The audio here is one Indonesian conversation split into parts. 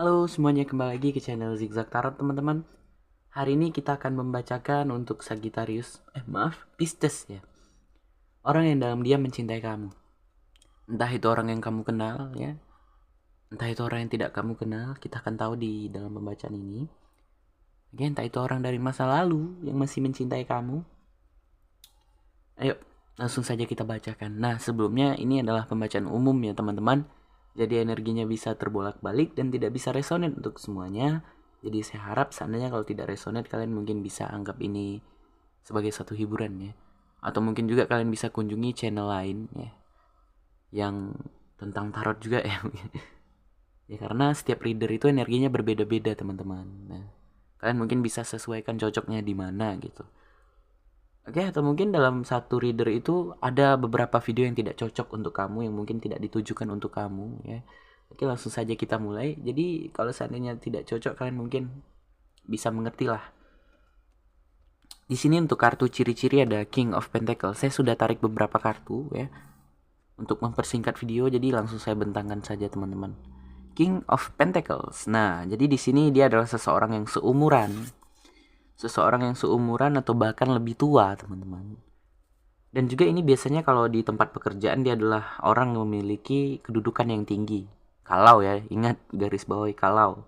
Halo semuanya, kembali lagi ke channel Zigzag Tarot teman-teman. Hari ini kita akan membacakan untuk Sagittarius, Pisces ya. Orang yang dalam diam mencintai kamu. Entah itu orang yang kamu kenal ya, entah itu orang yang tidak kamu kenal, kita akan tahu di dalam pembacaan ini. Oke, entah itu orang dari masa lalu yang masih mencintai kamu. Ayo, langsung saja kita bacakan. Nah, sebelumnya ini adalah pembacaan umum ya teman-teman. Jadi energinya bisa terbolak-balik dan tidak bisa resonate untuk semuanya. Jadi saya harap seandainya kalau tidak resonate, kalian mungkin bisa anggap ini sebagai satu hiburan ya. Atau mungkin juga kalian bisa kunjungi channel lain ya, yang tentang tarot juga ya. Ya karena setiap reader itu energinya berbeda-beda teman-teman. Nah, kalian mungkin bisa sesuaikan cocoknya di mana gitu. Oke, atau mungkin dalam satu reader itu ada beberapa video yang tidak cocok untuk kamu, yang mungkin tidak ditujukan untuk kamu ya. Oke, langsung saja kita mulai. Jadi kalau seandainya tidak cocok, kalian mungkin bisa mengerti lah. Di sini untuk kartu ciri-ciri ada King of Pentacles. Saya sudah tarik beberapa kartu ya untuk mempersingkat video, jadi langsung saya bentangkan saja teman-teman. King of Pentacles. Nah, jadi di sini dia adalah seseorang yang seumuran atau bahkan lebih tua teman-teman. Dan juga ini biasanya kalau di tempat pekerjaan dia adalah orang yang memiliki kedudukan yang tinggi. Kalau ya, ingat garis bawahi kalau.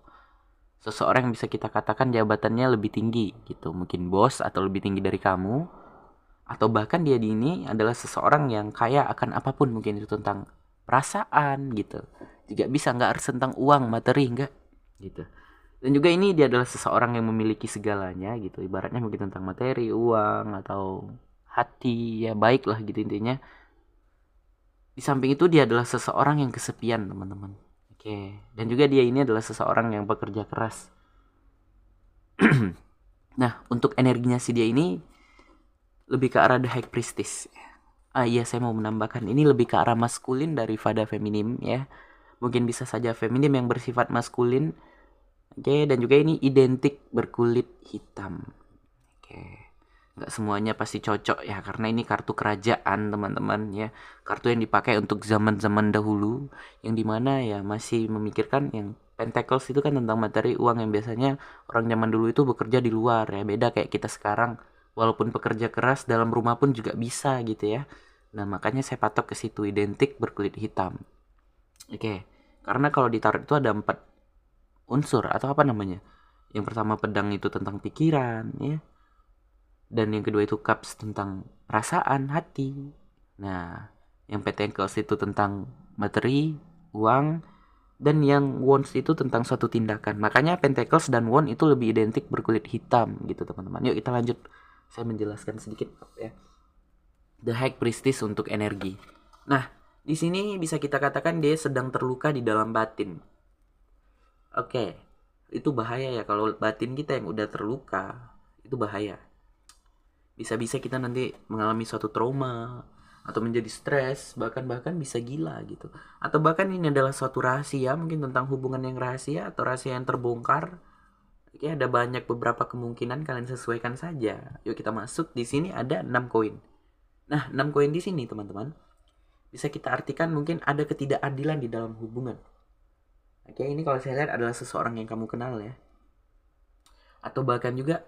Seseorang yang bisa kita katakan jabatannya lebih tinggi gitu. Mungkin bos atau lebih tinggi dari kamu. Atau bahkan dia di ini adalah seseorang yang kaya akan apapun, mungkin itu tentang perasaan gitu. Juga bisa, nggak harus tentang uang, materi, enggak gitu. Dan juga ini dia adalah seseorang yang memiliki segalanya gitu. Ibaratnya mungkin tentang materi, uang, atau hati, ya baik lah gitu intinya. Di samping itu dia adalah seseorang yang kesepian teman-teman. Oke. Dan juga dia ini adalah seseorang yang bekerja keras. Nah, untuk energinya si dia ini lebih ke arah The High Priestess. Iya, saya mau menambahkan ini lebih ke arah maskulin daripada feminim ya. Mungkin bisa saja feminim yang bersifat maskulin. Oke, dan juga ini identik berkulit hitam. Oke. Nggak semuanya pasti cocok ya, karena ini kartu kerajaan teman-teman ya. Kartu yang dipakai untuk zaman-zaman dahulu, yang dimana ya masih memikirkan yang Pentacles itu kan tentang materi uang, yang biasanya orang zaman dulu itu bekerja di luar ya. Beda kayak kita sekarang, walaupun pekerja keras dalam rumah pun juga bisa gitu ya. Nah makanya saya patok ke situ, identik berkulit hitam. Oke, karena kalau di tarot itu ada 4 unsur atau apa namanya. Yang pertama pedang itu tentang pikiran ya, dan yang kedua itu cups tentang perasaan hati. Nah, yang pentacles itu tentang materi, uang, dan yang wands itu tentang suatu tindakan. Makanya pentacles dan wand itu lebih identik berkulit hitam gitu teman-teman. Yuk kita lanjut, saya menjelaskan sedikit ya. The High Priestess untuk energi. Nah, di sini bisa kita katakan dia sedang terluka di dalam batin. Oke, itu bahaya ya kalau batin kita yang udah terluka, itu bahaya. Bisa-bisa kita nanti mengalami suatu trauma atau menjadi stres, bahkan bisa gila gitu. Atau bahkan ini adalah suatu rahasia, mungkin tentang hubungan yang rahasia atau rahasia yang terbongkar. Oke, ada banyak beberapa kemungkinan, kalian sesuaikan saja. Yuk kita masuk. Di sini ada 6 koin. Nah, 6 koin di sini teman-teman bisa kita artikan mungkin ada ketidakadilan di dalam hubungan. Oke, ini kalau saya lihat adalah seseorang yang kamu kenal ya. Atau bahkan juga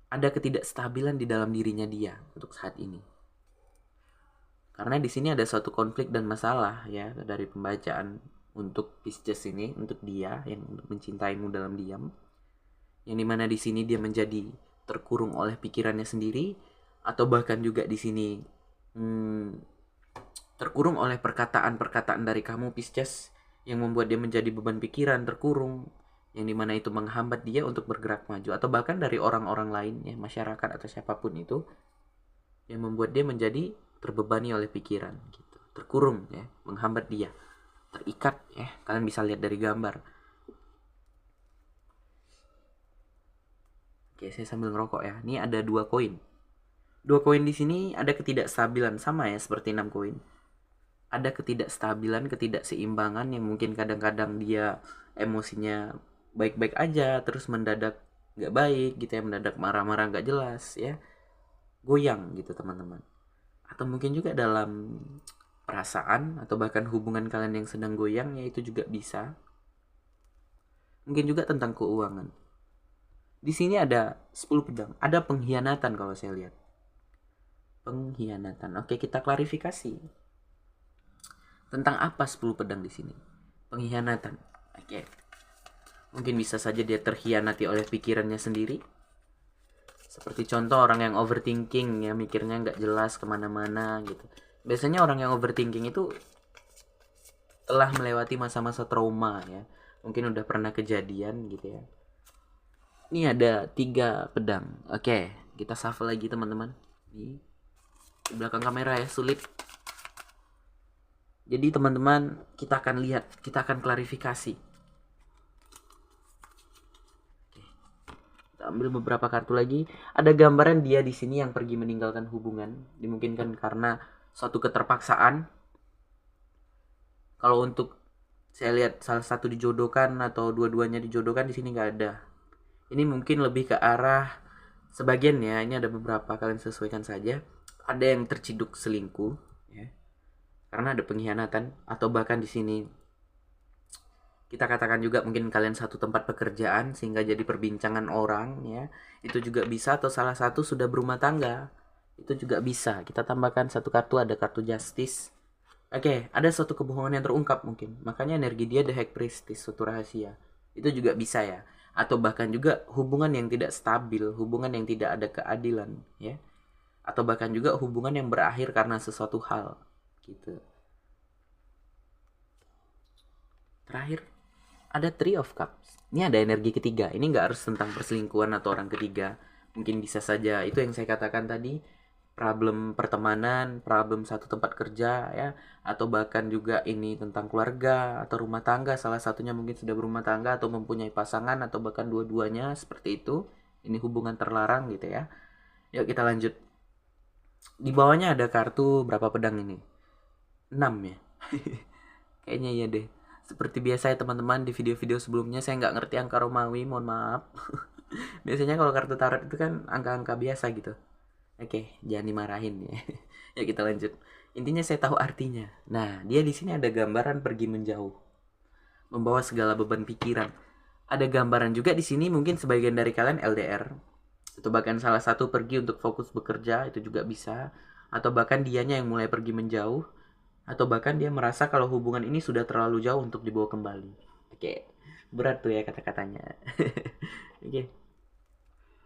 ada ketidakstabilan di dalam dirinya dia untuk saat ini. Karena di sini ada suatu konflik dan masalah ya dari pembacaan untuk Pisces ini, untuk dia yang mencintaimu dalam diam. Yang dimana di sini dia menjadi terkurung oleh pikirannya sendiri, atau bahkan juga di sini terkurung oleh perkataan-perkataan dari kamu Pisces yang membuat dia menjadi beban pikiran, terkurung, yang dimana itu menghambat dia untuk bergerak maju, atau bahkan dari orang-orang lain ya, masyarakat atau siapapun itu, yang membuat dia menjadi terbebani oleh pikiran gitu, terkurung ya, menghambat dia, terikat ya. Kalian bisa lihat dari gambar. Oke, saya sambil ngerokok ya. Ini ada 2 koin. 2 koin di sini ada ketidakstabilan, sama ya seperti 6 koin. Ada ketidakstabilan, ketidakseimbangan yang mungkin kadang-kadang dia emosinya baik-baik aja, terus mendadak nggak baik gitu ya, mendadak marah-marah nggak jelas ya, goyang gitu teman-teman. Atau mungkin juga dalam perasaan atau bahkan hubungan kalian yang sedang goyang ya, itu juga bisa. Mungkin juga tentang keuangan. Di sini ada 10 pedang. Ada pengkhianatan kalau saya lihat. Pengkhianatan. Oke, kita klarifikasi. Tentang apa 10 pedang di sini? Pengkhianatan. Oke. Mungkin bisa saja dia terkhianati oleh pikirannya sendiri. Seperti contoh orang yang overthinking ya, mikirnya nggak jelas kemana-mana gitu. Biasanya orang yang overthinking itu telah melewati masa-masa trauma ya. Mungkin udah pernah kejadian gitu ya. Ini ada 3 pedang. Oke, kita shuffle lagi teman-teman. Di belakang kamera ya, sulit. Jadi teman-teman, kita akan lihat, kita akan klarifikasi. Ambil beberapa kartu lagi. Ada gambaran dia di sini yang pergi meninggalkan hubungan. Dimungkinkan karena suatu keterpaksaan. Kalau untuk saya lihat salah satu dijodohkan atau dua-duanya dijodohkan, di sini nggak ada. Ini mungkin lebih ke arah sebagian ya. Ini ada beberapa, kalian sesuaikan saja. Ada yang terciduk selingkuh, ya. Karena ada pengkhianatan, atau bahkan di sini kita katakan juga mungkin kalian satu tempat pekerjaan sehingga jadi perbincangan orang ya. Itu juga bisa, atau salah satu sudah berumah tangga. Itu juga bisa. Kita tambahkan satu kartu, ada kartu justice. Oke, ada suatu kebohongan yang terungkap mungkin. Makanya energi dia the high priestess, suatu rahasia. Itu juga bisa ya. Atau bahkan juga hubungan yang tidak stabil, hubungan yang tidak ada keadilan ya. Atau bahkan juga hubungan yang berakhir karena sesuatu hal gitu. Terakhir ada Three of Cups. Ini ada energi ketiga. Ini nggak harus tentang perselingkuhan atau orang ketiga. Mungkin bisa saja itu yang saya katakan tadi, problem pertemanan, problem satu tempat kerja ya, atau bahkan juga ini tentang keluarga atau rumah tangga. Salah satunya mungkin sudah berumah tangga atau mempunyai pasangan, atau bahkan dua-duanya seperti itu. Ini hubungan terlarang gitu ya. Yuk kita lanjut. Di bawahnya ada kartu berapa pedang ini? 6 ya. Kayaknya iya deh. Seperti biasa ya teman-teman, di video-video sebelumnya saya nggak ngerti angka Romawi, mohon maaf. Biasanya kalau kartu tarot itu kan angka-angka biasa gitu. Oke, jangan dimarahin ya. Ya kita lanjut. Intinya saya tahu artinya. Nah, dia di sini ada gambaran pergi menjauh, membawa segala beban pikiran. Ada gambaran juga di sini mungkin sebagian dari kalian LDR. Atau bahkan salah satu pergi untuk fokus bekerja, itu juga bisa. Atau bahkan dianya yang mulai pergi menjauh. Atau bahkan dia merasa kalau hubungan ini sudah terlalu jauh untuk dibawa kembali. Oke, berat tuh ya kata-katanya. Oke.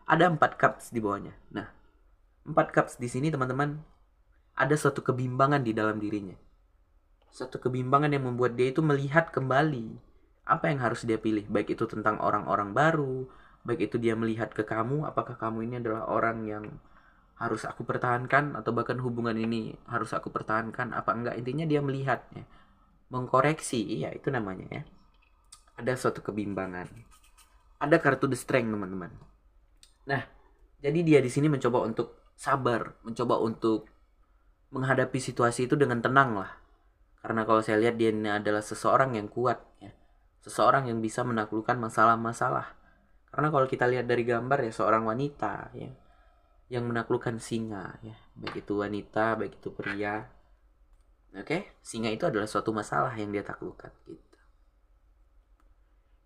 Ada 4 cups di bawahnya. Nah, 4 cups di sini teman-teman, ada suatu kebimbangan di dalam dirinya. Suatu kebimbangan yang membuat dia itu melihat kembali apa yang harus dia pilih. Baik itu tentang orang-orang baru, baik itu dia melihat ke kamu, apakah kamu ini adalah orang yang harus aku pertahankan, atau bahkan hubungan ini harus aku pertahankan apa enggak. Intinya dia melihat ya, mengkoreksi, iya itu namanya ya. Ada suatu kebimbangan. Ada kartu the strength teman-teman. Nah, jadi dia di sini mencoba untuk sabar, mencoba untuk menghadapi situasi itu dengan tenang lah. Karena kalau saya lihat dia ini adalah seseorang yang kuat ya. Seseorang yang bisa menaklukkan masalah-masalah. Karena kalau kita lihat dari gambar ya, seorang wanita ya yang menaklukkan singa ya, baik itu wanita, baik itu pria. Oke, singa itu adalah suatu masalah yang dia taklukkan gitu.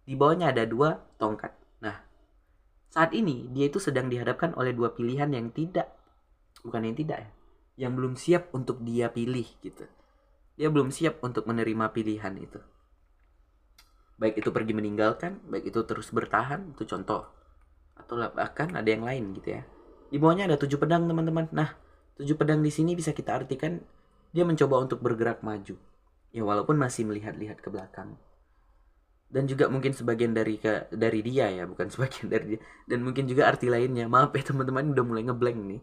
Di bawahnya ada 2 tongkat. Nah, saat ini dia itu sedang dihadapkan oleh 2 pilihan yang yang belum siap untuk dia pilih gitu. Dia belum siap untuk menerima pilihan itu. Baik itu pergi meninggalkan, baik itu terus bertahan, itu contoh. Atau bahkan ada yang lain gitu ya. Di bawahnya ada 7 pedang teman-teman. Nah, 7 pedang di sini bisa kita artikan dia mencoba untuk bergerak maju. Ya walaupun masih melihat-lihat ke belakang. Dan juga mungkin sebagian dari dia ya, bukan sebagian dari dia. Dan mungkin juga arti lainnya. Maaf ya teman-teman, udah mulai ngeblank nih.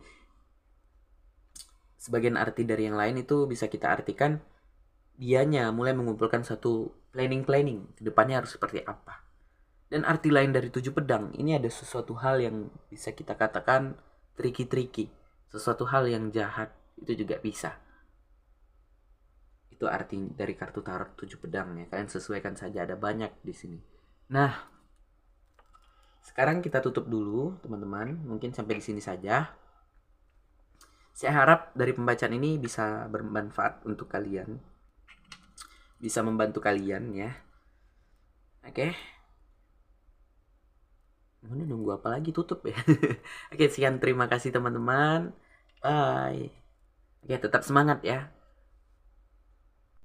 Sebagian arti dari yang lain itu bisa kita artikan dianya mulai mengumpulkan satu planning kedepannya harus seperti apa. Dan arti lain dari 7 pedang, ini ada sesuatu hal yang bisa kita katakan tricky, sesuatu hal yang jahat, itu juga bisa. Itu arti dari kartu tarot 7 pedang ya. Kalian sesuaikan saja, ada banyak di sini. Nah, sekarang kita tutup dulu teman-teman, mungkin sampai di sini saja. Saya harap dari pembacaan ini bisa bermanfaat untuk kalian, bisa membantu kalian ya. Oke. Ini nunggu apa lagi, tutup ya. Oke, sekian, terima kasih teman-teman. Bye. Oke, tetap semangat ya.